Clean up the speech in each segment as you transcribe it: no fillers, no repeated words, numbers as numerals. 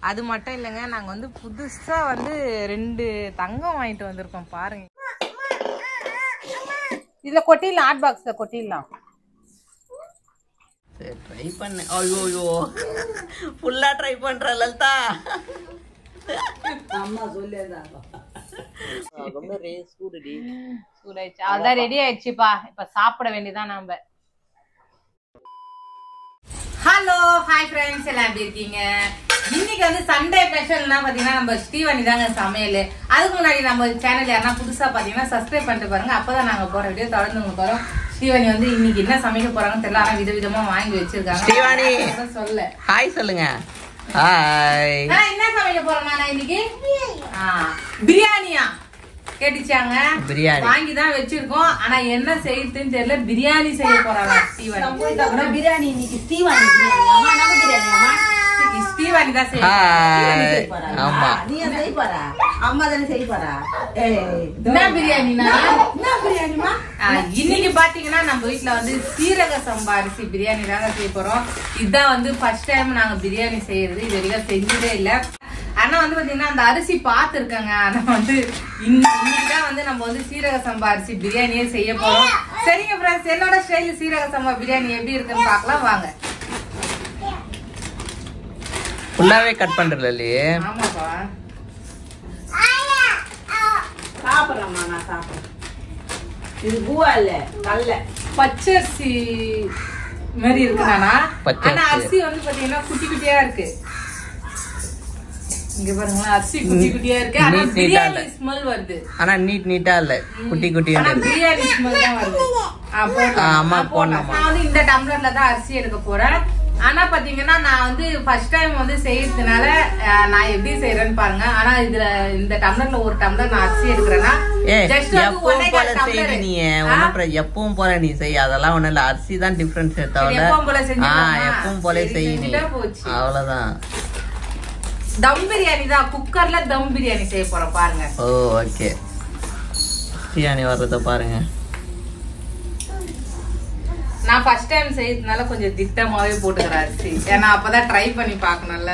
அது மட்டும் இல்லைங்க, நாங்கள் வந்து புதுசாக வந்து 2 தங்கம் வாங்கிட்டு வந்திருக்கோம் பாருங்க. இதில் கொட்டிடலாம், ஹாட் பாக்ஸில் கொட்டிடலாம். சரி ட்ரை பண்ண. ஐயோ ஃபுல்லா ட்ரை பண்ற லலிதா. அம்மா சொல்லேதா ரொம்ப சூடுடி. சூடாயிடுச்சு, அதான் ரெடி ஆயிடுச்சுப்பா. இப்ப சாப்பிட வேண்டியதான் நாம. ஹலோ ஹாய் ஃப்ரெண்ட்ஸ், எல்லாம் எப்படி இருக்கீங்க? இன்னைக்கு வந்து சண்டே ஸ்பெஷல்னா பாத்தீங்கன்னா நம்ம ஸ்ரீவாணி தாங்க சமையல். அதுக்கு முன்னாடி நம்ம சேனல் யாரா புதுசா பாத்தீங்கன்னா சப்ஸ்கிரைப் பண்ணிட்டு பாருங்க, அப்பதான் நாங்க போற வீடியோ தொடர்ந்து உங்களுக்கு வரும். ஸ்ரீவாணி வந்து இன்னைக்கு என்ன சமைக்க போறாங்கன்னு தெரியல, ஆனா விதவிதமா வாங்கி வச்சிருக்காங்க. ஸ்ரீவாணி சொல்ல ஹாய் சொல்லுங்க. ஹாய். என்ன சமைக்க போறோம் நான் இன்னைக்கு? பிரியாணியா கேட்டுச்சாங்க, பிரியாணி வாங்கி தான் வச்சிருக்கோம். ஆனா என்ன செய்யுதுன்னு தெரியல, பிரியாணி செய்ய போறாங்க ஸ்ரீவாணி. பிரியாணி இன்னைக்கு ஸ்ரீவாணி ஸ்ரீவாணி தான் செய்ய. ஆமா நீ செய்ய போறா, அம்மா தானே செய்ய போறா. என்ன பிரியாணினா? இன்னைக்கு பாத்தீங்கன்னா நம்ம வீட்டுல வந்து சீரக சம்பா அரிசி பிரியாணி தாங்க செய்ய போறோம். இதுதான் வந்து ஃபர்ஸ்ட் டைம் நாங்க பிரியாணி செய்யறது, இது வரைக்கும் செஞ்சதே இல்ல. ஆனா வந்து பாத்தீங்கன்னா அந்த அரிசி பாத்துருக்காங்க. ஆனா வந்து இன்னைக்குதான் வந்து நம்ம வந்து சீரக சம்பா அரிசி பிரியாணியே செய்ய போறோம். சரிங்க ஃப்ரெண்ட்ஸ், என்னோட ஸ்டைல் சீரக சம்பா பிரியாணி எப்படி இருக்குன்னு பாக்கலாம் வாங்க. ஃபுல்லாவே கட் பண்றல இல்லையே? ஆமாப்பா, சாப்பிடுறேம்மா, நான் சாப்பிடுறேன். இது பூவா இல்ல கல்ல பச்சரிசி மாதிரி இருக்குதானா? பச்சரிசி. ஆனா அரிசி வந்து பாத்தீங்கன்னா குட்டி குட்டியா இருக்கு. இங்க பாருங்களா, அரிசி குட்டி குட்டியா இருக்கு. ஆனா பிரியாணி ஸ்மெல் வருது. ஆனா நீட்டா இல்ல, குட்டி குட்டியா ஆனா இருக்கு. பிரியாணி ஸ்மெல் தான் வருது. ஆமா போடணும். நான் வந்து இந்த டம்ளர்ல தான் அரிசி எடுக்க போறேன். ஆனா பாத்தீங்கன்னா நான் வந்து ஃபர்ஸ்ட் டைம் வந்து செய்யறதுனால நான் எப்படி செய்யறேன்னு பாருங்க. ஆனா இதுல இந்த டம்ளர்ல ஒரு டம்ளர் நான் அரிசி எடுக்கிறேன்னா எப்பவும் போல செய்ய நீ ஒன்னும் எப்பவும் போல நீ செய்ய, அதெல்லாம் ஒண்ணு இல்ல. அரிசி தான் டிஃபரன்ஸ் தவிர எப்பவும் போல செய்ய நீ, அவ்வளவுதான். தம் பிரியாணி தான், குக்கர்ல தம் பிரியாணி செய்ய போறோம் பாருங்க. ஓ ஓகே, பிரியாணி வர்றத பாருங்க. நான் ஃபர்ஸ்ட் டைம் செய்யறதுனால கொஞ்சம் திட்டமாவே போட்டுக்கிறேன் அரிசி, ஏன்னா அப்பதான் ட்ரை பண்ணி பாக்கணும்ல.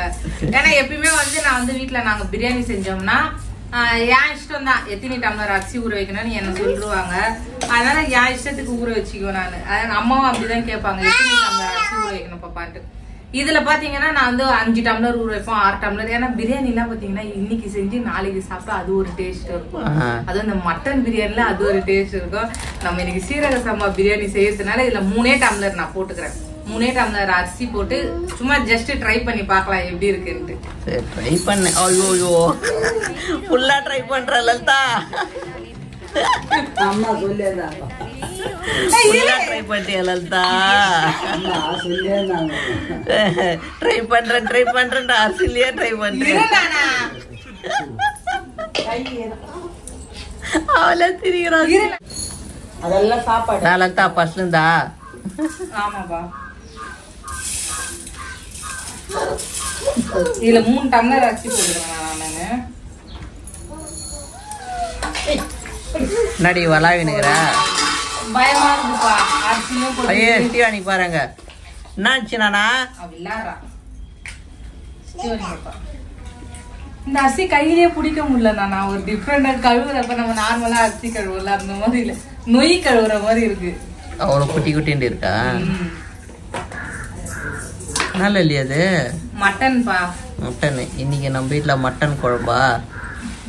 ஏன்னா எப்பயுமே வந்து நான் வந்து வீட்டுல நாங்க பிரியாணி செஞ்சோம்னா என் இஷ்டம் தான் எத்தனை டம்ளர் அரிசி ஊற வைக்கணும்னு என்ன சொல்லிடுவாங்க. அதனால என் இஷ்டத்துக்கு ஊற வச்சுக்குவேன் நான். அதாவது அம்மாவும் அப்படிதான் கேட்பாங்க, எத்தனை டம்ளர் அரிசி ஊற வைக்கணும் பாப்பான்ட்டு. இதுல பாத்தீங்கன்னா நான் வந்து 5 டம்ளர் ஊற வைப்போம், 6 டம்ளர். ஏன்னா பிரியாணி எல்லாம் பாத்தீங்கன்னா இன்னைக்கு செஞ்சு நாளைக்கு சாப்பிட்டா அது ஒரு டேஸ்ட் இருக்கும். அதுவும் இந்த மட்டன் பிரியாணில அது ஒரு டேஸ்ட் இருக்கும். நம்ம இன்னைக்கு சீரக சம்பா பிரியாணி செய்யறதுனால இதுல 3 டம்ளர் நான் போட்டுக்கிறேன். 3 டம்ளர் அரிசி போட்டு சும்மா ஜஸ்ட் ட்ரை பண்ணி பார்க்கலாம் எப்படி இருக்குன்ட்டு. சரி ட்ரை பண்ண. ஐயோ ஃபுல்லா ட்ரை பண்ற லலிதா. அம்மா சொல்லேதா ட்ரை பண்ணியா லலிதா? சொல்லேதாங்க ட்ரை பண்றேன் அரிசிலேயே ட்ரை பண்றேன். அவள திரிகிறாங்க. அதெல்லாம் சாப்பாடு லலிதா ஃபர்ஸ்ட்ல இருந்தா. ஆமாப்பா, இதுல 3 டம்ளர் அரிசி போட்டுக்கிறேன் நானு. நடி வளாவினுங்கிற பயமா இருக்குப்பா அரிசியும் போட்டு. ஐயே ஸ்ரீவாணி பாருங்க என்னாச்சு நானா விளாடுறா. இந்த அரிசி கையிலேயே பிடிக்க முடியல. நான் ஒரு டிஃப்ரெண்டா கழுவுறப்ப நம்ம நார்மலா அரிசி கழுவுல அந்த மாதிரி இல்ல, நொய் கழுவுற மாதிரி இருக்கு. அவ்வளவு குட்டி குட்டின்னு இருக்கா? நல்ல இல்லையா அது? மட்டன் பா, மட்டன். இன்னைக்கு நம்ம வீட்டுல மட்டன் குழம்பா?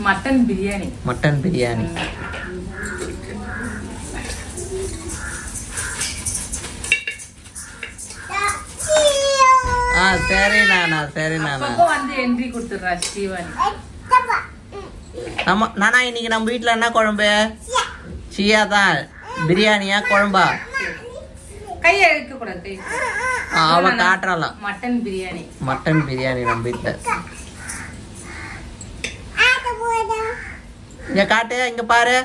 மட்டன் பிரியாணி. மட்டன் பிரியாணி. சரி நானா வந்து என்ட்ரி கொடுத்துடுறா ஸ்ரீவாணி. நானா இன்னைக்கு நம்ம வீட்டுல என்ன குழம்பு? சியா தான். பிரியாணியா குழம்பா? கையை எடுக்க கூடாது, அவ காட்டுறாளாம். மட்டன் பிரியாணி. மட்டன் பிரியாணி நம்ம வீட்டுல. இங்க காட்டு, இங்க பாரு.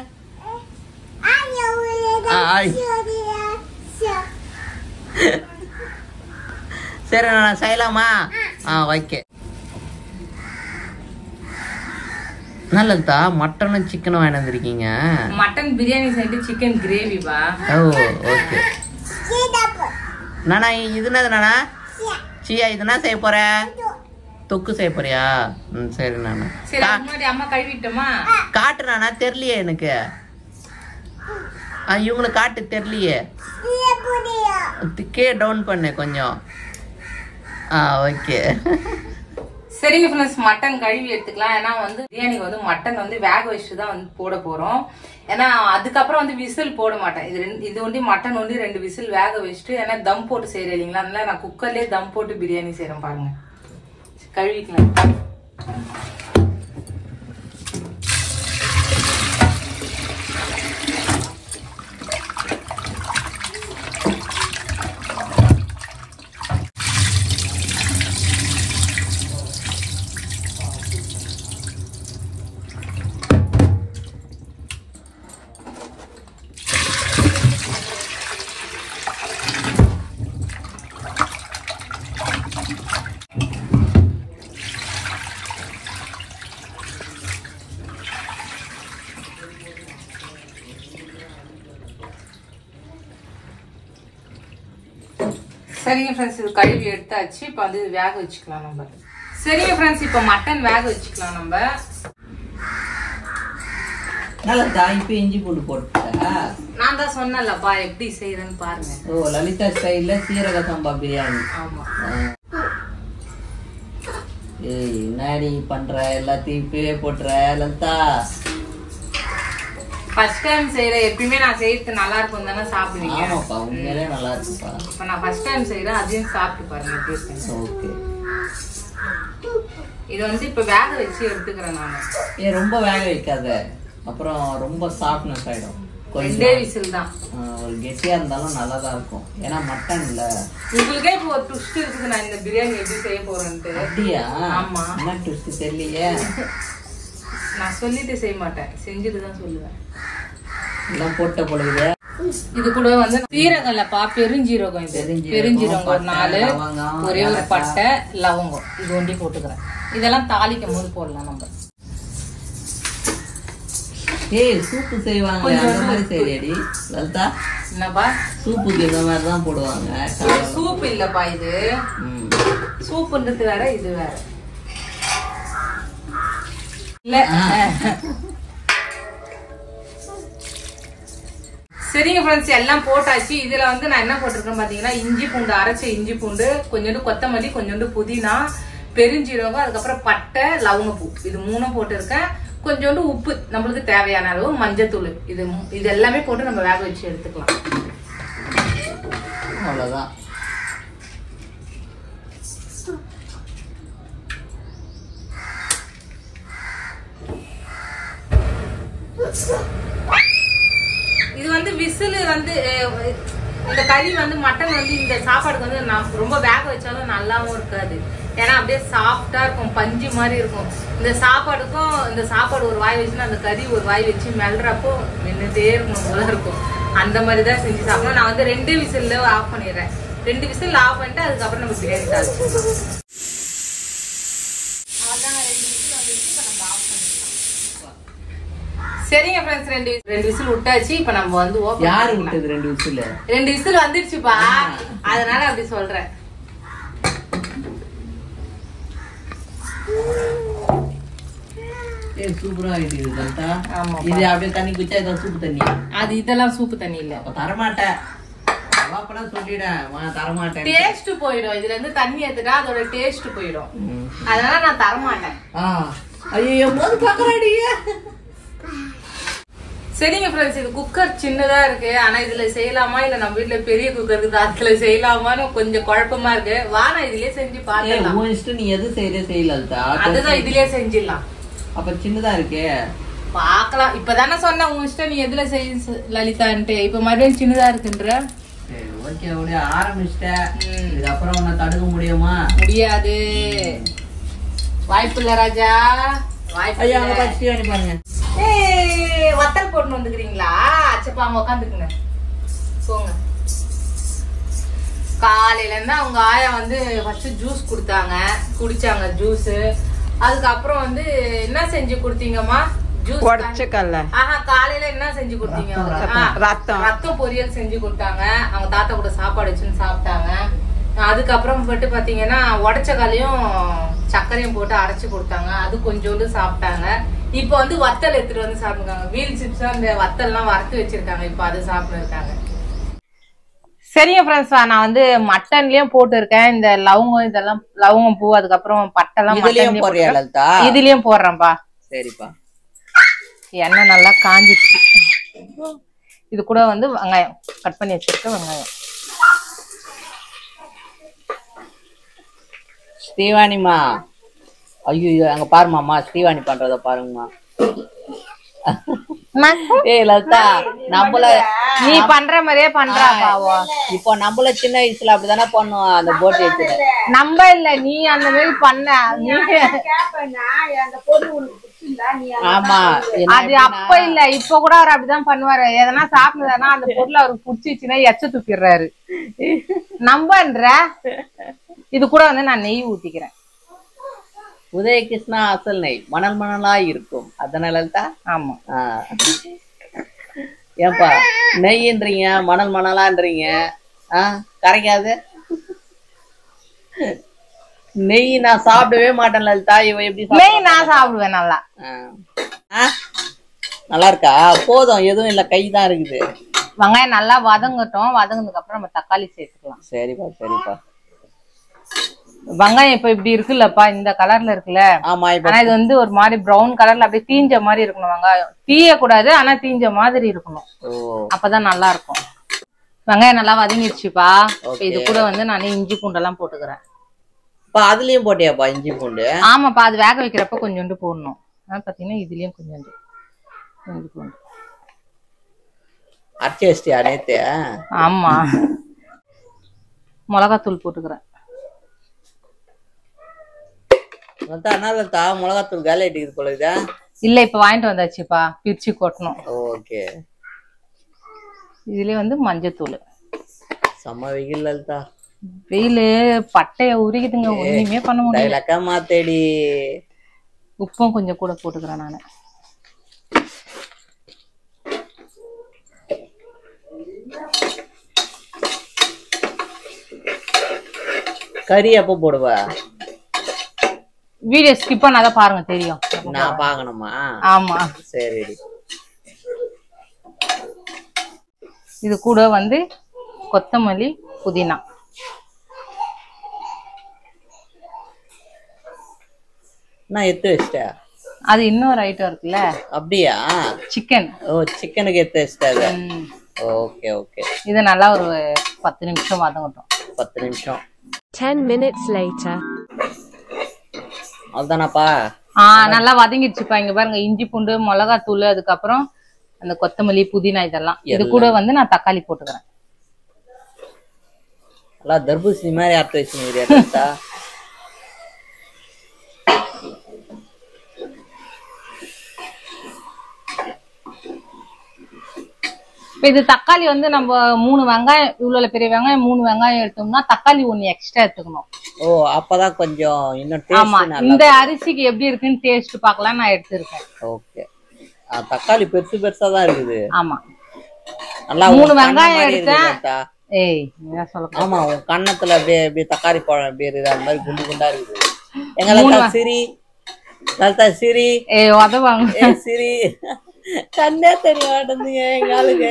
சரி நான் செய்யலாமா? ஓகே. நல்லதா மட்டனும் சிக்கனும் வாங்கிட்டு வந்திருக்கீங்க. மட்டன் பிரியாணி செய்து சிக்கன் கிரேவி பா. ஓ ஓகே. நானா இது என்னது நானா? சியா இது என்ன செய்ய போற? தொக்கு செய்ய போறியா? சரி நானு சரி முன்னாடி அம்மா கழுவிட்டோமா காட்டுறானா தெரியலையே எனக்கு. இவங்களை காட்டு தெரியலையே. டவுன் பண்ணு கொஞ்சம். ஓகே சரிங்க ஃப்ரெண்ட்ஸ், மட்டன் கழுவி எடுத்துக்கலாம். ஏன்னா வந்து பிரியாணிக்கு வந்து மட்டன் வந்து வேக வச்சுட்டு தான் வந்து போட போறோம். ஏன்னா அதுக்கப்புறம் வந்து விசில் போட மாட்டேன். இது ஒண்டி மட்டன் ஒண்டி 2 விசில் வேக வச்சுட்டு, ஏன்னா தம் போட்டு செய்யறேன் இல்லைங்களா, அதனால நான் குக்கர்லயே தம் போட்டு பிரியாணி செய்யறேன். பாருங்க, கழுவிக்கலாம். சரிங்க ஃப்ரெண்ட்ஸ், இது கழுவி எடுத்தாச்சு. இப்போ வந்து வேக வச்சுக்கலாம் நம்ம. சரிங்க ஃப்ரெண்ட்ஸ், இப்போ மட்டன் வேக வச்சுக்கலாம் நம்ம. நல்லா இப்ப இஞ்சி பூண்டு போட்டுட்டா. நான் தான் சொன்னேன்லப்பா எப்படி செய்யறேன்னு பாருங்க. ஓ, லலிதா ஸ்டைல்ல சீரக சம்பா பிரியாணி. ஆமா. ஏய், என்னடி பண்ற? எல்லாத்தையும் இப்பவே போட்டுற லலிதா. ஃபர்ஸ்ட் டைம் செய்யறேன். எப்பயுமே நான் செய்யறது நல்லா இருக்கும் தானே சாப்பிடுவீங்க. ஆமாப்பா, உண்மையிலே நல்லா இருக்குப்பா. இப்போ நான் ஃபர்ஸ்ட் டைம் செய்யறேன், அதையும் சாப்பிட்டு பாருங்க. ஓகே, இது வந்து இப்ப வேக வச்சு எடுத்துக்கிறேன் நான். ரொம்ப வேக வைக்காத, அப்புறம் ரொம்ப சாஃப்ட்னஸ் ஆயிடும். 2 விசில் தான். ஒரு கெட்டியா இருந்தாலும் நல்லா தான் இருக்கும். ஏன்னா மட்டன் இல்ல. உங்களுக்கே இப்போ ஒரு ட்விஸ்ட் இருக்குது நான் இந்த பிரியாணி எப்படி செய்ய போறேன்ட்டு. அப்படியா? ஆமா. என்ன ட்விஸ்ட் தெரியலையே. நான் சொல்லிட்டு செய்ய மாட்டேன், செஞ்சுட்டு தான் சொல்லுவேன். எல்லாம் போட்ட பொழுது இது கூட வந்து சீரகம் இல்லப்பா, பெருஞ்சீரகம். இது பெருஞ்சீரகம் ஒரு 4, ஒரே ஒரு பட்டை, லவங்கம், இது ஒண்டி போட்டுக்கிறேன். இதெல்லாம் தாளிக்கும் போது போடலாம் நம்ம. ஏய், சூப்பு செய்வாங்க அந்த மாதிரி செய்யடி லலிதா. என்னப்பா? சூப்புக்கு இந்த மாதிரி தான் போடுவாங்க. சூப் இல்லப்பா இது. சூப்புன்றது வேற, இது வேற இல்ல. சரிங்க ஃப்ரெண்ட்ஸ், எல்லாம் போட்டாச்சு. இதுல வந்து நான் என்ன போட்டிருக்கேன் பாத்தீங்கன்னா, இஞ்சி பூண்டு, அரைச்ச இஞ்சி பூண்டு, கொஞ்சோண்டு கொத்தமல்லி, கொஞ்சோண்டு புதினா, பெருஞ்சீரகம், அதுக்கப்புறம் பட்டை, லவங்கப்பூ, இது 3 போட்டிருக்கேன். கொஞ்சோண்டு உப்பு, நம்மளுக்கு தேவையான அளவு, மஞ்சத்தூள், இது எல்லாமே போட்டு நம்ம வேக வச்சு எடுத்துக்கலாம். அவ்வளவுதான். இது வந்து விசில் வந்து இந்த கறி வந்து மட்டன் வந்து இந்த சாப்பாடுக்கு வந்து நான் ரொம்ப வேக வச்சாலும் நல்லாவும் இருக்காது. ஏன்னா அப்படியே சாஃப்டா இருக்கும், பஞ்சு மாதிரி இருக்கும். இந்த சாப்பாடுக்கும் இந்த சாப்பாடு ஒரு வாய் வச்சுன்னா அந்த கறி ஒரு வாய் வச்சு மெல்றப்போ நின்றுட்டே இருக்கணும் போல இருக்கும். அந்த மாதிரி தான் செஞ்சு சாப்பிடணும். நான் வந்து 2 விசில்ல ஆஃப் பண்ணிடுறேன். 2 விசில் ஆஃப் பண்ணிட்டு அதுக்கப்புறம் நம்ம பிரியாணி தாளிச்சிடலாம். சரிங்க ஃப்ரெண்ட்ஸ், 2 விசில் விட்டாச்சு. இப்ப நம்ம வந்து யாரு விட்டது 2 விசில்? 2 விசில் வந்துருச்சுப்பா, அதனால அப்படி சொல்றேன். சூப்பரா ஆயிடுது லலிதா. இது அப்படியே தண்ணி குச்சா இதான் சூப்பு தண்ணி. அது இதெல்லாம் சூப்பு தண்ணி இல்ல. தரமாட்டேன் சொல்லிட்டேன், தரமாட்டேன். டேஸ்ட் போயிடும். இதுல இருந்து தண்ணி எடுத்துட்டா அதோட டேஸ்ட் போயிடும். அதனால நான் தரமாட்டேன். ஐயோ, போது பாக்குறாடி. சரிங்க ஃப்ரெண்ட்ஸ், இது குக்கர் சின்னதா இருக்கு. ஆனா இதுல செய்யலாமா இல்ல நம்ம வீட்டுல பெரிய குக்கர் இருக்குது அதுல செய்யலாமான்னு கொஞ்சம் குழப்பமா இருக்கு. வானா இதுலயே செஞ்சு பாக்கலாம். நீ எது செய்யல, அதுதான் இதுலயே செஞ்சிடலாம். அப்ப சின்னதா இருக்கே, பாக்கலாம். இப்பதானே சொன்ன உன் இஷ்டம், நீ எதுல செய்ய லலிதான்ட்டு. இப்ப மறுபடியும் சின்னதா இருக்குன்ற. ஆரம்பிச்சிட்டேன். இதுக்கப்புறம் உன்னை தடுக்க முடியுமா? முடியாது, வாய்ப்பு இல்ல ராஜா, வாய்ப்பு பாருங்க. வத்தல் போட்டு வந்துக்கிறீங்களா? அச்சப்பாங்க, உட்காந்துக்குங்க, போங்க. காலையில இருந்து அவங்க ஆயா வந்து ஃபர்ஸ்ட் ஜூஸ் கொடுத்தாங்க, குடிச்சாங்க ஜூஸ். அதுக்கப்புறம் வந்து என்ன செஞ்சு கொடுத்தீங்கம்மா? ஜூஸ் உடைச்சக்கல்ல. காலையில என்ன செஞ்சு கொடுத்தீங்க? ரத்தம் பொரியல் செஞ்சு கொடுத்தாங்க. அவங்க தாத்தா கூட சாப்பாடு வச்சுன்னு சாப்பிட்டாங்க. அதுக்கப்புறம் போட்டு பாத்தீங்கன்னா உடைச்சக்காலையும் சர்க்கரையும் போட்டு அரைச்சு கொடுத்தாங்க. அது கொஞ்சோண்டு சாப்பிட்டாங்க. இப்போ வந்து வத்தல் எடுத்துட்டு வந்து சாப்பிடுறாங்க. வீல் சிப்ஸ் அந்த வத்தல்லாம் வறுத்து வச்சிருக்காங்க. இப்போ அது சாப்பிட்டு இருக்காங்க. சரிங்க ஃப்ரெண்ட்ஸ், நான் வந்து மட்டன்லயும் போட்டு இருக்கேன். இந்த லவங்கம் இதெல்லாம் லவங்கம் பூ அதுக்கப்புறம் பட்டெல்லாம் இதுலயும் போடுறேன்ப்பா. சரிப்பா. எண்ணெய் நல்லா காஞ்சிடுச்சு. இது கூட வந்து வெங்காயம் கட் பண்ணி வச்சிருக்க வெங்காயம். ஸ்ரீவாணிமா, ஐயோ அங்க பாருமாமா, ஸ்ரீவாணி பண்றத பாருங்கம்மா. ஏய் லதா, நம்மள நீ பண்ற மாதிரியே பண்றா பாவோ. இப்போ நம்மள சின்ன வயசுல அப்படிதானே பண்ணுவோம் அந்த போட் எடுத்து. நம்ம இல்ல, நீ அந்த மாதிரி பண்ண. நீ ஆமா, அது அப்ப இல்ல, இப்ப கூட அவர் அப்படிதான் பண்ணுவாரு. எதனா சாப்பிடுறாருன்னா அந்த பொருள் அவருக்கு பிடிச்சிச்சுன்னா எச்ச துப்பிடுறாரு. நம்பன்ற இது கூட வந்து நான் நெய் ஊத்திக்கிறேன். உதயகிருஷ்ணா அசல் நெய் மணல் மணலா இருக்கும், அதனாலதான். ஆமா, ஏன்பா நெய்ன்றீங்க மணல் மணலான்றீங்க? கரைக்காது. நெய் நான் சாப்பிடவே மாட்டேன் லலிதா. இவ எப்படி? நெய் நான் சாப்பிடுவேன் நல்லா. நல்லா இருக்கா? போதும், எதுவும் இல்ல, கை தான் இருக்குது. வெங்காயம் நல்லா வதங்கட்டும். வதங்கினதுக்கு அப்புறம் நம்ம தக்காளி சேர்த்துக்கலாம். சரிப்பா சரிப்பா. வெங்காயம் இப்ப இப்படி இருக்குல்லப்பா, இந்த கலர்ல இருக்குல்ல. ஆமா, ஆனா இது வந்து ஒரு மாதிரி பிரவுன் கலர்ல அப்படியே தீஞ்ச மாதிரி இருக்கணும். வெங்காயம் தீய கூடாது, ஆனா தீஞ்ச மாதிரி இருக்கணும். அப்பதான் நல்லா இருக்கும். வெங்காயம் நல்லா வதங்கிடுச்சுப்பா. இது கூட வந்து நான் இஞ்சி பூண்டெல்லாம் போட்டுக்கிறேன். அதுலயும் போட்டியாப்பா இஞ்சி பூண்டு? ஆமாப்பா, அது வேக வைக்கிறப்ப கொஞ்சோண்டு போடணும். பாத்தீங்கன்னா இதுலயும் கொஞ்சோண்டு இஞ்சி பூண்டு அரைச்சி வச்சிட்டியா நேத்து? ஆமா, மிளகாத்தூள் போட்டுக்கிறேன். மிளகாத்தூள் காலிட்டு போல இதா? இல்ல, இப்ப வாங்கிட்டு வந்தாச்சுப்பா, பிரிச்சு கொட்டணும். ஓகே. இதுலயே வந்து மஞ்சத்தூள். செம்ம வெயில் லலிதா. வெயிலு பட்டைய உரிக்குதுங்க, ஒண்ணுமே பண்ண முடியல. மாத்தேடி. உப்பும் கொஞ்சம் கூட போட்டுக்கிறேன் நானு. கறி எப்ப போடுவ? வீடியோ ஸ்கிப் பண்ணாத பாருங்க, தெரியும். நான் பாக்கணுமா? ஆமா, சரி. இது கூட வந்து கொத்தமல்லி புதினா. நான் எடுத்து வச்சிட்டேன். அது இன்னொரு ஐட்டம் இருக்குல்ல. அப்படியா? சிக்கன். ஓ, சிக்கனுக்கு எடுத்து வச்சிட்டாரு. Okay okay. இது நல்லா ஒரு 10 நிமிஷம் வதங்கட்டும். 10 நிமிஷம். 10 minutes later. அவ்வளவுதானாப்பா? நல்லா வதங்கிடுச்சுப்பா. இங்க பாருங்க, இஞ்சி பூண்டு மிளகாத்தூள் அதுக்கப்புறம் அந்த கொத்தமல்லி புதினா இதெல்லாம். இது கூட வந்து நான் தக்காளி போட்டுக்கிறேன். நல்லா தர்பூசணி மாதிரி அரைச்சு வச்சுருக்கீங்க. இப்ப இது தக்காளி வந்து நம்ம 3 வெங்காயம், இவ்வளவு பெரிய வெங்காயம் 3 வெங்காயம் எடுத்தோம்னா தக்காளி 1 எக்ஸ்ட்ரா எடுத்துக்கணும். ஓ, அப்பதான் கொஞ்சம் இன்னும் டேஸ்ட். ஆமா, இந்த அரிசிக்கு எப்படி இருக்குன்னு டேஸ்ட் பார்க்கலாம் நான் எடுத்துருக்கேன். ஓகே. தக்காளி பெருசு பெருசா தான் இருக்குது. ஆமா, நல்லா 3 வெங்காயம் எடுத்தேன். ஏய், என்ன சொல்ல? ஆமா, உன் கண்ணத்துல அப்படியே அப்படியே தக்காளி பழம் அப்படியே இருக்குது, அந்த மாதிரி குண்டு குண்டா இருக்குது. எங்க சிரி லலிதா, சிரி. ஏய், உதவாங்க சிரி. கண்ணே தெரிய மாட்டேங்குதுங்க எங்க ஆளுக்கு.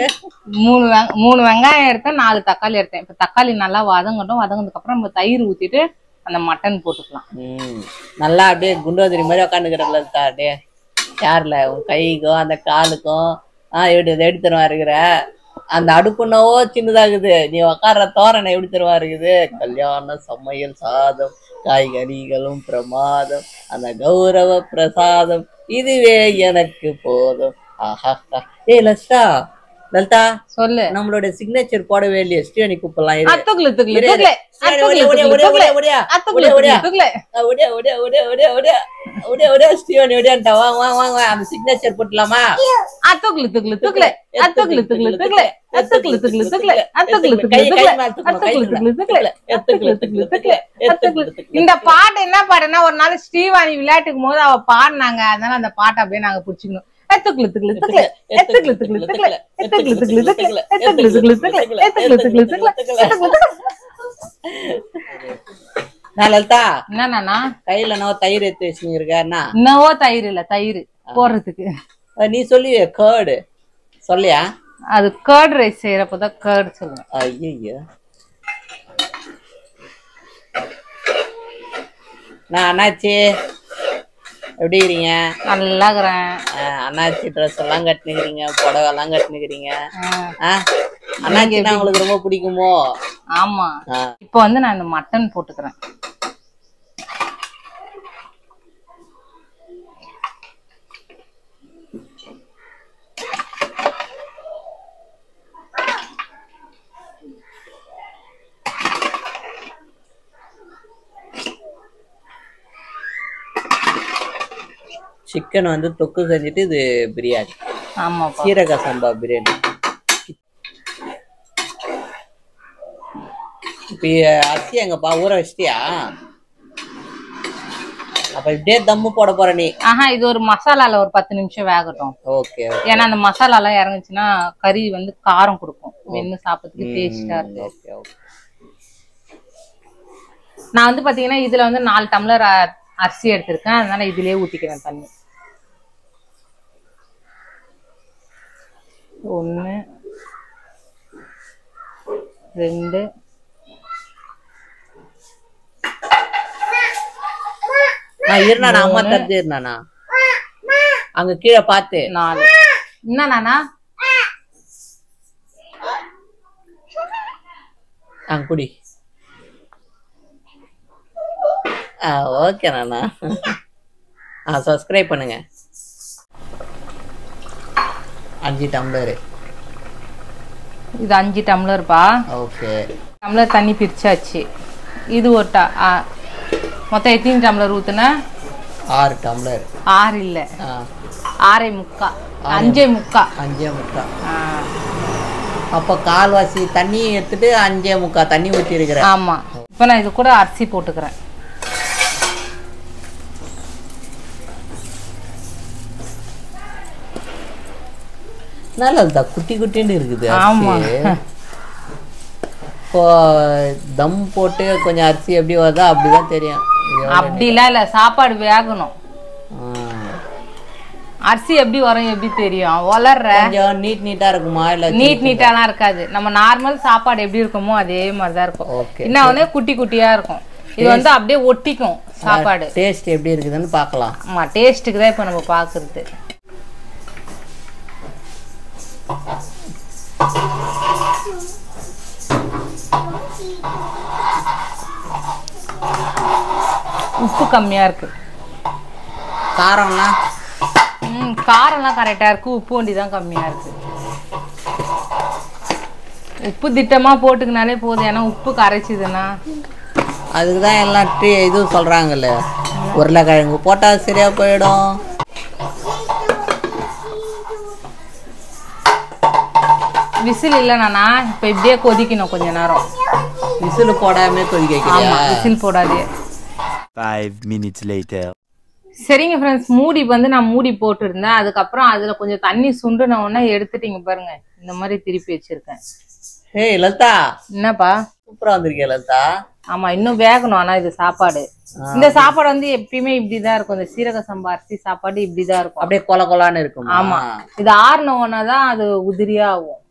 3 வெங்காயம் எடுத்தேன், 4 தக்காளி எடுத்தேன். இப்ப தக்காளி நல்லா வதங்கட்டும். வதங்கினதுக்கு அப்புறம் நம்ம தயிர் ஊத்திட்டு அந்த மட்டன் போட்டுக்கலாம். நல்லா அப்படியே குண்டோதரி மாதிரி உட்காந்துக்கிறல அப்படியே யாருல உன் கைக்கும் அந்த காலுக்கும் எப்படி தருவா இருக்கிற. அந்த அடுப்புனவோ சின்னதாகுது, நீ உக்காடுற தோரணை எப்படி தருவா இருக்குது. கல்யாண சமையல் சாதம், காய்கறிகளும் பிரமாதம், அந்த கௌரவ பிரசாதம், இதுவே எனக்கு போதும். ஆஹா. ஏய் லலிதா, லலிதா சொல்லு. நம்மளோட சிக்னேச்சர் போடவே இல்லையே. ஸ்ரீவாணி கூப்பிடலாம். அந்த சிக்னேச்சர் போட்டலாமா? இந்த பாட்டு என்ன பாடுனா, ஒரு நாள் ஸ்ரீவாணி விளையாட்டுக்கும் போது அவ பாடினாங்க. அதனால அந்த பாட்டை அப்படியே நாங்க புடிச்சுக்கணும். நான் லலிதா என்னன்னா கையில என்னவோ தயிர் எடுத்து வச்சுருக்கா. இன்னவோ தயிர் இல்ல, தயிர் போடுறதுக்கு. நீ சொல்லுவிய கேர்டு சொல்லியா? அது கர்ட் ரைஸ் செய்யறப்பதான் கர்டு சொல்லுவேன். ஐயோ நான் அண்ணாச்சி எப்படி இருக்கீங்க? நல்லா இருக்கிறேன். அண்ணாச்சி ட்ரெஸ் எல்லாம் கட்டினுக்கிறீங்க, புடவை எல்லாம் கட்டினுக்கிறீங்க. அண்ணாச்சின்னா உங்களுக்கு ரொம்ப பிடிக்குமோ? ஆமா. இப்போ வந்து நான் இந்த மட்டன் போட்டுக்கிறேன். சிக்கன் வந்து தொக்கு செஞ்சுட்டு இது பிரியாணி. ஆமா, சீரக சம்பா பிரியாணி. இப்ப அரிசி எங்கப்பா ஊற வச்சிட்டியா? அப்ப இப்படியே தம்மு போட போற நீ? இது ஒரு மசாலால ஒரு 10 நிமிஷம் வேகட்டும். ஓகே. ஏன்னா அந்த மசாலா எல்லாம் இறங்குச்சுன்னா கறி வந்து காரம் கொடுக்கும், மென்னு சாப்பிட்றதுக்கு டேஸ்டா இருக்கும். Okay okay. நான் வந்து பாத்தீங்கன்னா இதுல வந்து 4 டம்ளர் அரிசி எடுத்திருக்கேன், அதனால இதுலயே ஊத்திக்கிறேன் தண்ணி. 1 2 இருந்தா அம்மா தந்து இருந்தானா அங்க கீழே பார்த்து 4. என்னன்னா குடி. ஓகே நானா. சப்ஸ்கிரைப் பண்ணுங்க. 5 டம்ளர். இது 5 டம்ளர்ப்பா. ஓகே. டம்ளர் தண்ணி பிரிச்சாச்சு. இது ஒரு மொத்தம் எத்தனை டம்ளர் ஊத்துன? 6 டம்ளர். 6 இல்ல, 6.75. 5.75. அப்ப கால்வாசி தண்ணி எடுத்துட்டு 5.75 தண்ணி ஊத்தி இருக்கிறேன். ஆமா. இப்ப நான் இது கூட அரிசி போட்டுக்கிறேன். நல்லதா குட்டி குட்டின்னு இருக்குது. ஆமா. இப்போ தம் போட்டு கொஞ்சம் அரிசி எப்படி வருதா அப்படிதான் தெரியும். அப்படிலாம் இல்ல, சாப்பாடு வேகணும். அரிசி எப்படி வரும் எப்படி தெரியும்? வளர்ற கொஞ்சம் நீட்டா இருக்குமா? இல்ல நீட்டாலாம் இருக்காது. நம்ம நார்மல் சாப்பாடு எப்படி இருக்குமோ அதே மாதிரிதான் இருக்கும். இன்னும் வந்து குட்டி குட்டியா இருக்கும். இது வந்து அப்படியே ஒட்டிக்கும் சாப்பாடு. டேஸ்ட் எப்படி இருக்குதுன்னு பாக்கலாம். ஆமா, டேஸ்ட்டுக்கு தான் இப்ப நம்ம பாக்குறது. உப்பு கம்மியா இருக்கு. காரம்லாம் காரம்லாம் கரெக்டா இருக்கு, உப்பு வண்டி தான் கம்மியா இருக்கு. உப்பு திட்டமா போட்டுக்கினாலே போதும், ஏன்னா உப்பு கரைச்சிதுன்னா அதுக்குதான் எல்லாம் இது சொல்றாங்கல்ல, உருளைக்கிழங்கு போட்டா சரியா போயிடும். விசில் இல்லைனா இப்ப இப்படியே கொதிக்கணும் கொஞ்ச நேரம். விசில் போடாம கொதிக்க வைக்கணும். விசில் போடாதே. 5 minutes later. சரிங்க ஃப்ரெண்ட்ஸ், மூடி வந்து நான் மூடி போட்டு இருந்தேன். அதுக்கப்புறம் அதுல கொஞ்சம் தண்ணி சுண்டுன உடனே எடுத்துட்டீங்க பாருங்க, இந்த மாதிரி திருப்பி வச்சிருக்கேன். ஏய் லலிதா, என்னப்பா சூப்பரா வந்திருக்கே லலிதா. ஆமா, இன்னும் வேகணும். ஆனா இது சாப்பாடு, இந்த சாப்பாடு வந்து எப்பயுமே இப்படிதான் இருக்கும். இந்த சீரக சம்பா அரிசி சாப்பாடு இப்படிதான் இருக்கும், அப்படியே கொல கொலான்னு இருக்கும். ஆமா, இது ஆறுனோன்னதான் அது உதிரியா ஆகும்.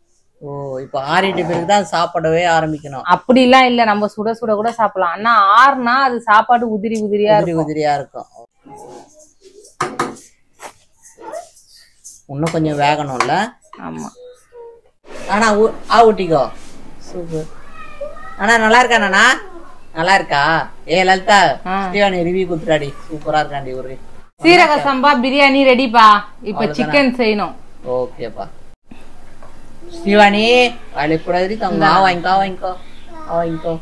ஓ, இப்ப ஆறிட்ட பிறகுதான் சாப்பிடவே ஆரம்பிக்கணும். அப்படி எல்லாம் இல்ல, நம்ம சுட சுட கூட சாப்பிடலாம். ஆனா ஆறுனா அது சாப்பாடு உதிரி உதிரியா இருக்கும். இன்னும் கொஞ்சம் வேகணும்ல. ஆமா, ஆனா ஊட்டிக்கோ. சூப்பர். ஆனா நல்லா இருக்கா நானா? நல்லா இருக்கா? ஏ லலிதா, ஸ்ரீவாணி ரிவ்யூ குடுத்துறாடி. சூப்பரா இருக்காண்டி. ஒரு சீரக சம்பா பிரியாணி ரெடிப்பா. இப்ப சிக்கன் செய்யணும். ஓகேப்பா. ஸ்ரீவாணி அழைக்கூடாது, வாங்கிக்கோ.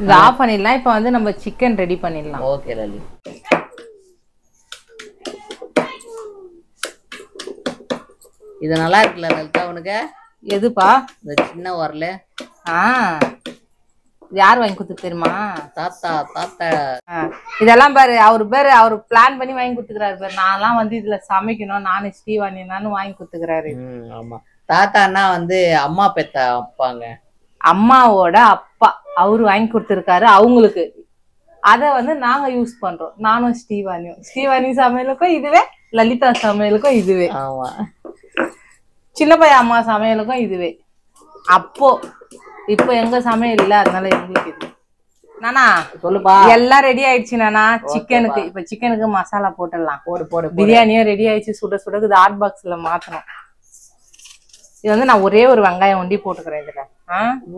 இது ஆஃப் பண்ணிடலாம். இப்ப வந்து நம்ம சிக்கன் ரெடி பண்ணிடலாம். ஓகே லலி. இது நல்லா இருக்குல்ல லலிதா உனக்கு? எதுப்பா? இந்த சின்ன வரல. யார் வாங்கி கொடுத்து தெரியுமா? தாத்தா. இதெல்லாம் பாரு, அவரு பிளான் பண்ணி வாங்கி கொடுத்துக்கிறாரு பாரு. நான்லாம் வந்து இதுல சமைக்கணும், நானு ஸ்ரீவாணி நானும் வாங்கி கொடுத்துக்கிறாரு. ஆமா, தாத்தான்னா வந்து அம்மா பெத்த அப்பாங்க. அம்மாவோட அப்பா அவரு வாங்கி கொடுத்துருக்காரு அவங்களுக்கு. அதை வந்து நாங்க யூஸ் பண்றோம். நானும் ஸ்ரீவாணி சமையலுக்கும் இதுவே, லலிதா சமையலுக்கும் இதுவே, ஆமா சின்ன பையன் அம்மா சமையலுக்கும் இதுவே. அப்போ இப்போ எங்க சமையல் இல்ல, அதனால எங்களுக்கு இது. நானா சொல்லுப்பா. எல்லாம் ரெடி ஆயிடுச்சு நானா. சிக்கனுக்கு இப்ப சிக்கனுக்கு மசாலா போட்டுடலாம். போடு. பிரியாணியும் ரெடி ஆயிடுச்சு, சுட இது ஹாட் பாக்ஸ்ல மாத்தணும். இது வந்து நான் ஒரே ஒரு வெங்காயம் ஒண்டி போட்டுக்கிறேன் இதுல.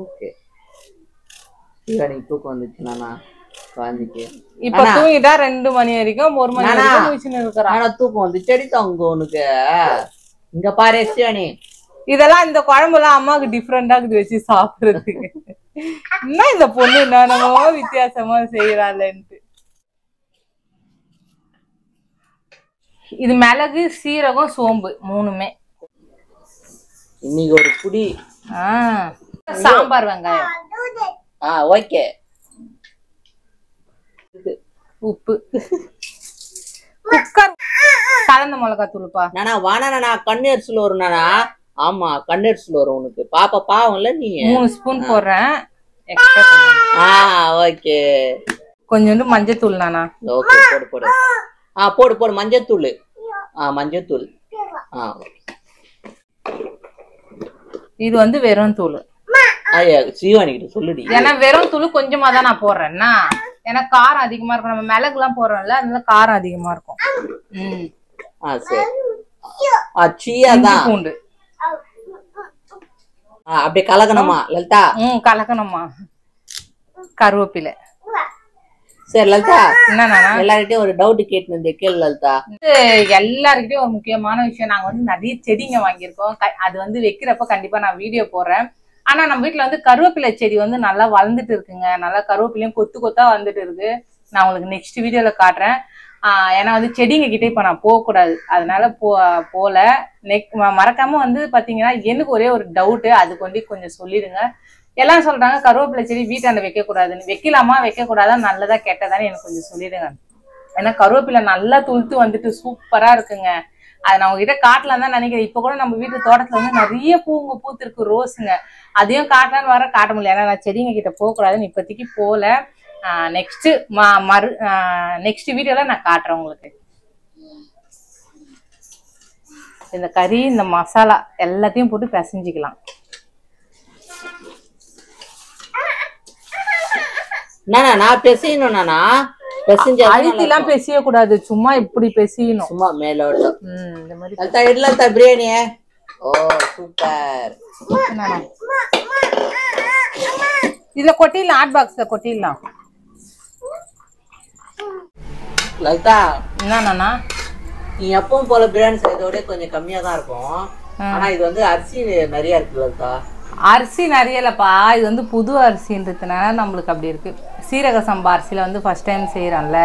ஓகே. சீவாணி தூக்கம் வந்துச்சு நானா குழந்தைக்கு. இப்ப தூங்கிட்டா 2 மணி வரைக்கும் 1 மணி வரைக்கும் முடிச்சுன்னு இருக்கிறான். ஆனா தூக்கம் வந்து செடி தங்க உனக்கு. இங்க பாரு சீவாணி, இதெல்லாம் இந்த குழம்புலாம் அம்மாவுக்கு டிஃப்ரெண்டா இருக்குது வச்சு சாப்பிடுறதுக்கு. என்ன இந்த பொண்ணு என்னமோ வித்தியாசமா செய்யறாள்ன்ட்டு. இது மிளகு, சீரகம், சோம்பு 3மே. இன்னைக்கு ஒரு புடி சாம்பார் வெங்காயம். ஓகே. உப்பு, குக்கர் கலந்த மிளகா தூளுப்பா. நானா வானா கண்ணீர்ஸ்ல வரும் நானா. ஆமா கண்ணீர்ஸ்ல வரும் உனக்கு. பாப்பா பாவம்ல நீ. 3 ஸ்பூன் போடுறேன் எக்ஸ்ட்ரா. ஓகே. கொஞ்சோண்டு மஞ்சத்தூள் நானா. ஓகே போடு. போடு மஞ்சத்தூள். மஞ்சத்தூள். இது வந்து வெறும் தூள். சீவாணி கிட்ட சொல்லுடி. ஏன்னா வெறும் தூள் கொஞ்சமா தான் நான் போடுறேன்னா, ஏன்னா காரம் அதிகமா இருக்கும். நம்ம மிளகு எல்லாம் போடுறோம்ல, அதனால காரம் அதிகமா இருக்கும். பூண்டு அப்படியே கலக்கணுமா லலிதா? கலக்கணுமா. கருவேப்பிலை. சரி லலிதா, என்ன எல்லார்கிட்டயும் ஒரு டவுட் கேட்டு கேளு லலிதா. எல்லாருக்கிட்டையும் ஒரு முக்கியமான விஷயம், நாங்க வந்து நிறைய செடிங்க வாங்கியிருக்கோம். அது வந்து வைக்கிறப்ப கண்டிப்பா நான் வீடியோ போடுறேன். ஆனா நம்ம வீட்டுல வந்து கருவேப்பிலை செடி வந்து நல்லா வளர்ந்துட்டு இருக்குங்க. நல்லா கருவேப்பிலையும் கொத்தா வந்துட்டு இருக்கு. நான் உங்களுக்கு நெக்ஸ்ட் வீடியோல காட்டுறேன். ஏன்னா வந்து செடிங்க கிட்டே இப்ப நான் போகக்கூடாது, அதனால போல. மறக்காம வந்து பாத்தீங்கன்னா எனக்கு ஒரே ஒரு டவுட்டு, அது கொஞ்சம் சொல்லிடுங்க. எல்லாம் சொல்றாங்க கருவேப்பிலை செடி வீட்டாண்ட வைக்க கூடாதுன்னு. வைக்கலாமா வைக்க கூடாதா, நல்லதா கெட்டதான்னு எனக்கு கொஞ்சம் சொல்லிடுங்க. ஏன்னா கருவேப்பிலை நல்லா துளுத்து வந்துட்டு சூப்பரா இருக்குங்க. அது நான் உங்ககிட்ட காட்டலாம் தான் நினைக்கிறேன். இப்ப கூட நம்ம வீட்டு தோட்டத்துல வந்து நிறைய பூத்திருக்கு, ரோஸுங்க. அதையும் காட்டலான்னு வர காட்ட முடியல. ஏன்னா நான் செடிங்க கிட்ட போகக்கூடாதுன்னு இப்போதைக்கு போல. நெக்ஸ்ட் வீடியோல நான் காட்டுறேன் உங்களுக்கு. இந்த கறி, இந்த மசாலா எல்லாத்தையும் போட்டு பிசைஞ்சிக்கலாம். நான் பெசையணும். நானா அழுத்திலாம் பெசிய கூடாது, சும்மா இப்படி பெசியணும். சும்மா மேலோட்டம். இந்த மாதிரி இடல பிரியாணி. ஓ சூப்பர். இதுல கொட்டிடலாம், ஹாட் பாக்ஸ்ல கொட்டிடலாம். லலிதா என்னன்னா நீ எப்பவும் போல பிரியாணி செய்யறதோட கொஞ்சம் கம்மியா தான் இருக்கும். ஆனா இது வந்து அரிசி நிறைய இருக்கு லலிதா. அரிசி நிறைய இல்லப்பா, இது வந்து புது அரிசின்றதுனால நம்மளுக்கு அப்படி இருக்கு. சீரக சம்பா அரிசியில வந்து ஃபர்ஸ்ட் டைம் செய்யறோம்ல,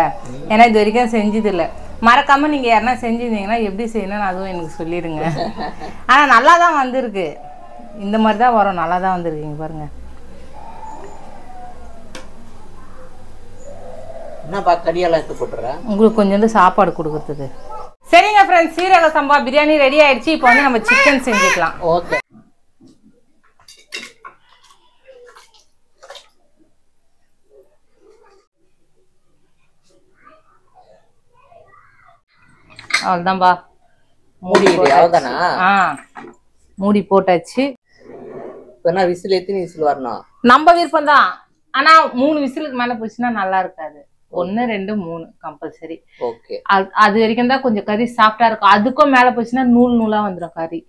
ஏன்னா இது வரைக்கும் செஞ்சது இல்லை. மறக்காம நீங்க யாருன்னா செஞ்சிருந்தீங்கன்னா எப்படி செய்யணும்னு அதுவும் எனக்கு சொல்லிடுங்க. ஆனா நல்லா தான் வந்திருக்கு, இந்த மாதிரி தான் வரும், நல்லா தான் வந்திருக்கீங்க பாருங்க. என்னப்பா கறியெல்லாம் எடுத்து போட்டுறேன் உங்களுக்கு கொஞ்சோண்டு சாப்பாடு கொடுக்கறதுக்கு. சரிங்க ஃப்ரெண்ட்ஸ், சீரக சம்பா பிரியாணி ரெடி ஆயிடுச்சு. இப்போ வந்து நம்ம சிக்கன் செஞ்சுக்கலாம். ஓகே. அவ்வளவுதான்பா, மூடி போட்டாச்சு. விசில் எத்தனை விசில் வரணும்? நம்ம விருப்பம் தான். ஆனா 3 விசிலுக்கு மேல போச்சுன்னா நல்லா இருக்காது. 1 2 3 கம்பல்சரி. அது வரைக்கும் தான் கொஞ்சம் கறி சாஃப்டா இருக்கும். அதுக்கும் மேல போச்சுன்னா நூலா வந்துடும் கறி.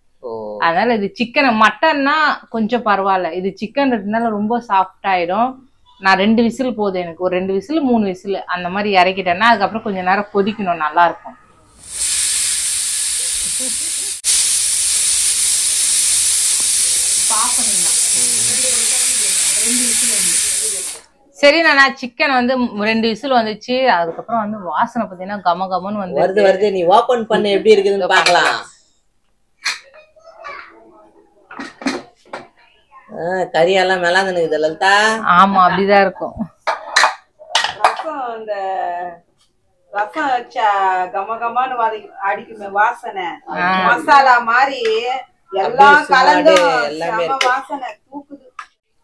அதனால இது சிக்கன். மட்டன்னா கொஞ்சம் பரவாயில்ல, இது சிக்கன் இருந்தாலும் ரொம்ப சாஃப்ட் ஆயிடும். நான் 2 விசில் போதும் எனக்கு. ஒரு 2 விசில் 3 விசில் அந்த மாதிரி இறக்கிட்டேன்னா அதுக்கப்புறம் கொஞ்சம் நேரம் கொதிக்கணும், நல்லா இருக்கும். சரி, நான் சிக்கன் வந்து 2 விசில் வந்துச்சு. அதுக்கப்புறம் வந்து வாசனை பார்த்தீங்கன்னா கம கமன்னு வந்து வருது. நீ ஓபன் பண்ண எப்படி இருக்குதுன்னு பார்க்கலாம். கறியெல்லாம் மேலாந்து லலிதா. ஆமா, அப்படிதான் இருக்கும். இந்த ரசம் வச்சா கமகமான்னு அடிக்குமே வாசனை, மசாலா மாதிரி எல்லாம் கலந்து வாசனை தூக்குது.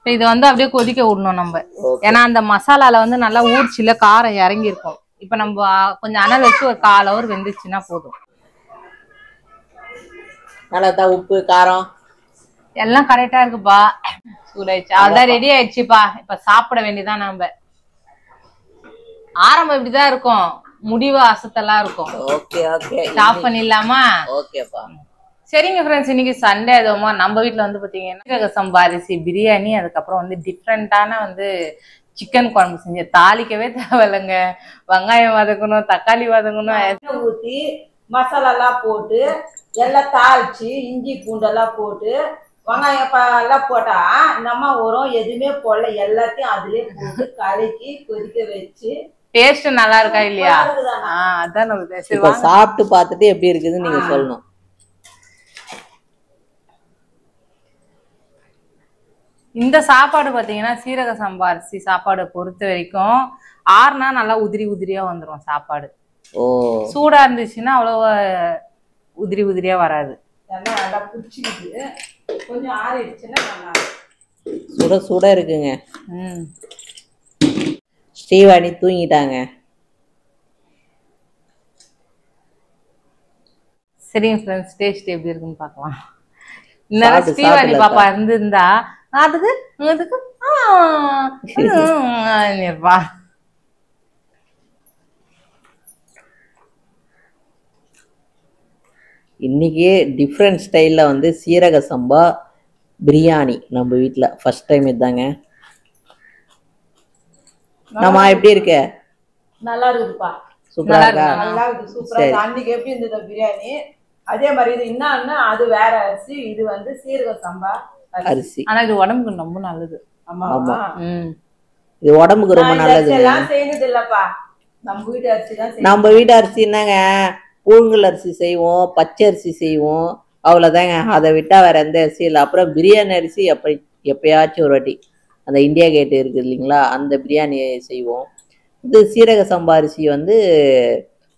இப்போ இது வந்து அப்படியே கொதிக்க விடணும் நம்ம. ஏன்னா அந்த மசாலால வந்து நல்லா ஊர்ச்சில காரம் இறங்கி இருக்கும். இப்போ நம்ம கொஞ்சம் அனல் வச்சு ஒரு 1/4 hour வெந்துச்சுன்னா போதும். நல்லா உப்பு காரம் எல்லாம் கரெக்டா இருக்குப்பா. சூடாயிடுச்சு, அதான் ரெடி ஆயிடுச்சுப்பா. இப்ப சாப்பிட வேண்டியதான். நம்ம ஆரம்பம் இப்படிதான் இருக்கும், முடிவு அசத்தெல்லாம் இருக்கும். ஓகே ஓகே, ஸ்டாப் பண்ணிடலாமா? ஓகேப்பா. சரிங்க ஃப்ரெண்ட்ஸ், இன்னைக்கு சண்டே அதுவுமா நம்ம வீட்டுல வந்து பாத்தீங்கன்னா சீரக சம்பா அரிசி பிரியாணி, அதுக்கப்புறம் வந்து டிஃப்ரெண்டான வந்து சிக்கன் குழம்பு செஞ்சு தாளிக்கவே தேவையில்லைங்க. வெங்காயம் வதக்கணும், தக்காளி வதக்கணும், எண்ணெய் ஊத்தி மசாலா எல்லாம் போட்டு எல்லாம் தாளிச்சு இஞ்சி பூண்டெல்லாம் போட்டு வெங்காயம் எல்லாம் போட்டா நம்ம உரம் எதுவுமே போடல, எல்லாத்தையும் அதுலயே போட்டு கலக்கி கொதிக்க வச்சு. டேஸ்ட் நல்லா இருக்கா இல்லையா? அதான் நம்ம சாப்பிட்டு பார்த்துட்டு எப்படி இருக்குதுன்னு நீங்க சொல்லணும். இந்த சாப்பாடு பாத்தீங்கன்னா சீரக சம்பா அரிசி சாப்பாடு பொறுத்த வரைக்கும் ஆறுனா நல்லா உதிரி உதிரியா வந்துடும் சாப்பாடு. சூடா இருந்துச்சுன்னா அவ்வளவு உதிரி உதிரியா வராது. நல்லா பிடிச்சிக்கிது, கொஞ்சம் ஆறிடுச்சுன்னா நல்லா சுட சுட இருக்குங்க. ஸ்ரீவாணி தூங்கிட்டாங்க. சரிங்க ஃப்ரெண்ட்ஸ், டேஸ்ட் எப்படி இருக்குன்னு பார்க்கலாம். இன்னும் ஸ்ரீவாணி பாப்பா இருந்திருந்தா அதுக்கு நிர்வா. இன்னைக்கு டிஃப்ரெண்ட் ஸ்டைல்ல வந்து சீரக சம்பா பிரியாணி நம்ம வீட்டுல ஃபர்ஸ்ட் டைம் இதாங்க. நம்ம எப்படி இருக்க? நல்லா இருக்குதுப்பா. சூப்பரா இருக்கா? நல்லா இருக்கு, சூப்பரா இருக்கு. அன்னைக்கு எப்படி இருந்தது பிரியாணி அதே மாதிரி இது. இன்னும் அது வேற அரிசி, இது வந்து சீரக சம்பா அரிசி. ஆனா இது உடம்புக்கு ரொம்ப நல்லது. ஆமா, இது உடம்புக்கு ரொம்ப நல்லது. செய்யறது இல்லப்பா, நம்ம வீட்டு அரிசி தான். நம்ம வீட்டு அரிசி என்னங்க, புழுங்கல் அரிசி செய்வோம், பச்சை அரிசி செய்வோம், அவ்வளவுதாங்க. அதை விட்டா வேற எந்த அரிசி இல்லை. அப்புறம் பிரியாணி அரிசி எப்பயாச்சும் ஒரு வாட்டி அந்த இந்தியா கேட் இருக்குது இல்லைங்களா, அந்த பிரியாணி செய்வோம். இது சீரக சம்பா அரிசி வந்து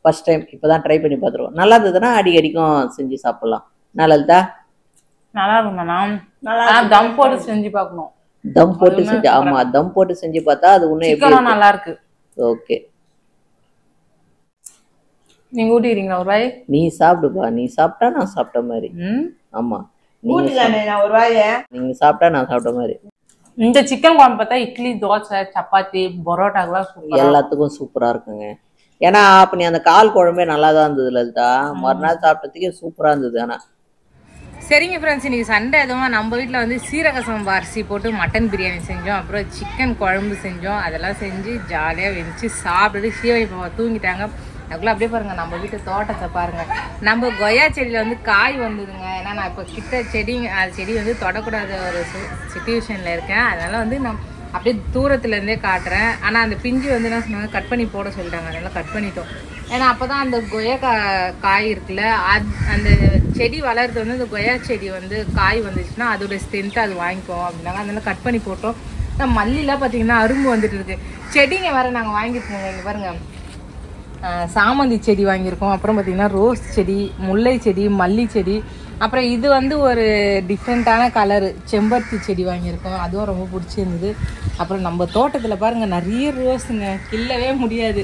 ஃபர்ஸ்ட் டைம் இப்போதான் ட்ரை பண்ணி பார்த்துருவோம். நல்லா இருந்ததுன்னா அடிக்கடிக்கும் செஞ்சு சாப்பிடலாம். நல்லதா? நல்லா இருக்கும். தம் போட்டு செஞ்சு பார்க்கணும். தம் போட்டு செஞ்சு, ஆமா தம் போட்டு செஞ்சு பார்த்தா அது இன்னும் எப்படி நல்லா இருக்கு. ஓகே, நீங்க ஊட்டிக்கிறீங்களா ஒரு வாய்? நீ சாப்பிடுப்பா, நீ சாப்பிட்டா நான் சாப்பிட்ட மாதிரி. ஆமா, ஒரு வாய நீங்க சாப்பிட்டா நான் சாப்பிட்ட மாதிரி. இந்த சிக்கன் குழம்பு பார்த்தா இட்லி, தோசை, சப்பாத்தி, பரோட்டாக்கெல்லாம் எல்லாத்துக்கும் சூப்பரா இருக்குங்க. ஏன்னா அப்ப நீ அந்த கால் குழம்பே நல்லா தான் இருந்தது லலிதா, மறுநாள் சாப்பிட்டதுக்கே சூப்பரா இருந்தது. ஆனா சரிங்க ஃப்ரெண்ட்ஸ், இன்னைக்கு சண்டே அதுவும் நம்ம வீட்டில் வந்து சீரக சம்பா அரிசி போட்டு மட்டன் பிரியாணி செஞ்சோம், அப்புறம் சிக்கன் குழம்பு செஞ்சோம். அதெல்லாம் செஞ்சு ஜாலியாக வெச்சு சாப்பிட்டுட்டு ஸ்ரீவாணி பாப்பா தூங்கிட்டாங்க. அதுக்குள்ள அப்படியே பாருங்க நம்ம வீட்டு தோட்டத்தை பாருங்க. நம்ம கொய்யா செடியில வந்து காய் வந்ததுங்க. ஏன்னா நான் இப்போ கிட்ட செடி வந்து தொடக்கூடாத ஒரு சிச்சுவேஷன்ல இருக்கேன். அதனால வந்து நான் அப்படியே தூரத்துல இருந்தே காட்டுறேன். ஆனா அந்த பிஞ்சு வந்து என்ன சொன்னாங்க, கட் பண்ணி போட சொல்லிட்டாங்க. அதனால கட் பண்ணிட்டோம். ஏன்னா அப்பதான் அந்த கொய்யா காய் இருக்குல்ல, அந்த செடி வளர்றது வந்து அந்த கொய்யா செடி வந்து காய் வந்துச்சுன்னா அதோட ஸ்ட்ரென்த் அது வாங்கிக்கும் அப்படின்னாங்க. அதனால கட் பண்ணி போட்டோம். மல்லிலாம் பார்த்தீங்கன்னா அரும்பு வந்துட்டு இருக்கு. செடிங்க வேற நாங்கள் வாங்கிருக்கோங்க. இங்கே பாருங்க, சாமந்தி செடி வாங்கியிருக்கோம். அப்புறம் பார்த்தீங்கன்னா ரோஸ் செடி, முல்லை செடி, மல்லி செடி, அப்புறம் இது வந்து ஒரு டிஃப்ரெண்ட்டான கலரு செம்பருத்தி செடி வாங்கியிருக்கோம். அதுவும் ரொம்ப பிடிச்சிருந்தது. அப்புறம் நம்ம தோட்டத்தில் பாருங்கள் நிறைய ரோஸுங்க, கிள்ளவே முடியாது.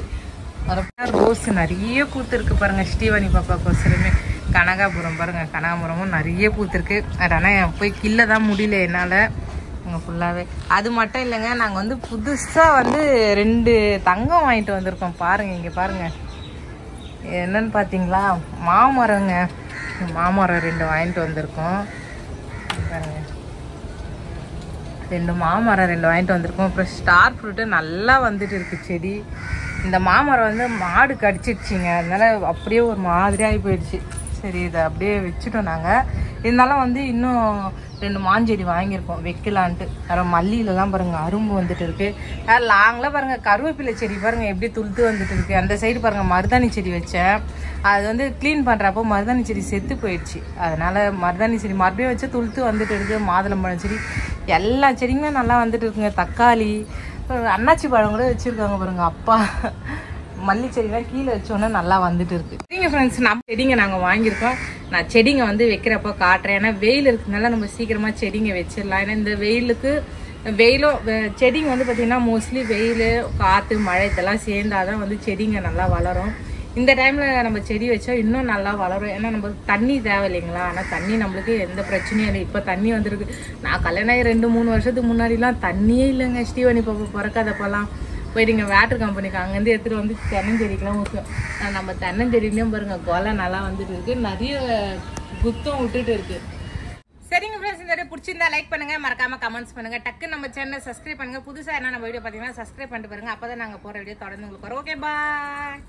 ரோஸ் நிறைய பூத்துருக்கு பாருங்கள். ஸ்ரீவாணி பாப்பாக்கோசரமே கனகாபுரம் பாருங்கள், கனகாபுரமும் நிறைய பூத்துருக்கு. ஆனால் போய் கிள்ள தான் முடியல என்னால் ஃபுல்லாகவே. அது மட்டும் இல்லைங்க, நாங்கள் வந்து புதுசாக வந்து 2 தங்கம் வாங்கிட்டு வந்திருக்கோம். பாருங்கள், இங்கே பாருங்கள் என்னன்னு பார்த்தீங்களா, மாமரங்க. மாமரம் 2 வாங்கிட்டு வந்திருக்கோம் பாருங்க. 2 மாமரம் 2 வாங்கிட்டு வந்திருக்கோம். அப்புறம் ஸ்டார் ஃப்ரூட்டு நல்லா வந்துட்டு இருக்கு செடி. இந்த மாமரம் வந்து மாடு கடிச்சிடுச்சிங்க, அதனால அப்படியே ஒரு மாதிரியாகி போயிடுச்சு. சரி, இதை அப்படியே வச்சுட்டோம் நாங்கள். இருந்தாலும் வந்து இன்னும் 2 மாஞ்செடி வாங்கியிருக்கோம் வைக்கலான்ட்டு. அப்புறம் மல்லியிலலாம் பாருங்கள் அரும்பு வந்துட்டு இருக்கு. லாங்கில் பாருங்கள் கருவேப்பிலை செடி பாருங்கள் எப்படி துளுத்து வந்துட்டு இருக்கு. அந்த சைடு பாருங்கள் மருதாணி செடி வச்சேன். அது வந்து க்ளீன் பண்ணுறப்போ மருதாணி செடி செத்து போயிடுச்சு. அதனால் மருதாணி செடி மறுபடியும் வச்சு துளுத்து வந்துட்டு இருக்கு. மாதுளம்பழம் செடி, எல்லா செடியுமே நல்லா வந்துட்டு இருக்குங்க. தக்காளி, அன்னாச்சி பழம் கூட வச்சுருக்காங்க பாருங்கள் அப்பா. மல்லி செடிலாம் கீழே வச்சோன்னே நல்லா வந்துட்டு இருக்கு. சரிங்க ஃப்ரெண்ட்ஸ், நம்ம செடிங்க நாங்கள் வாங்கியிருக்கோம். நான் செடிங்க வந்து வைக்கிறப்போ காட்டுறேன். ஏன்னா வெயில் இருக்கிறதுனால நம்ம சீக்கிரமாக செடிங்க வச்சிடலாம். ஏன்னா இந்த வெயிலுக்கு வெயிலும் செடிங்க வந்து பார்த்திங்கன்னா மோஸ்ட்லி வெயில் காற்று மழை இதெல்லாம் சேர்ந்தாதான் வந்து செடிங்க நல்லா வளரும். இந்த டைமில் நம்ம செடி வச்சா இன்னும் நல்லா வளரும். ஏன்னா நம்ம தண்ணி தேவை இல்லைங்களா. ஆனால் தண்ணி நம்மளுக்கு எந்த பிரச்சனையும் இல்லை. இப்போ தண்ணி வந்துருக்கு. நான் கல்யாணம் ஆகி 2-3 வருஷத்துக்கு முன்னாடிலாம் தண்ணியே இல்லைங்க. ஸ்டீவனி பாப்பா பிறக்காதப்பெல்லாம் போயிட்டு இங்கே வேட்டர் கம்பெனிக்கு அங்கேருந்து எடுத்துகிட்டு வந்து தென்னஞ்செடிக்கெலாம் ஊற்றுவோம். நம்ம தென்னஞ்செடியிலையும் பாருங்கள் கொலை நல்லா வந்துட்டு இருக்குது. நிறைய குத்தம் விட்டுட்டு இருக்குது. சரிங்க ஃப்ரெண்ட்ஸ், இந்த வீடியோ பிடிச்சிருந்தா லைக் பண்ணுங்க, மறக்காம கமெண்ட்ஸ் பண்ணுங்க, டக்கு நம்ம சேனல் சப்ஸ்கிரைப் பண்ணுங்க. புதுசாக என்ன நம்ம வீடியோ பார்த்தீங்கன்னா சப்ஸ்கிரைப் பண்ணிட்டு பாருங்க. அப்போ தான் நாங்கள் போகிற வீடியோ தொடர்ந்து உங்களுக்கு வரும். Okay bye.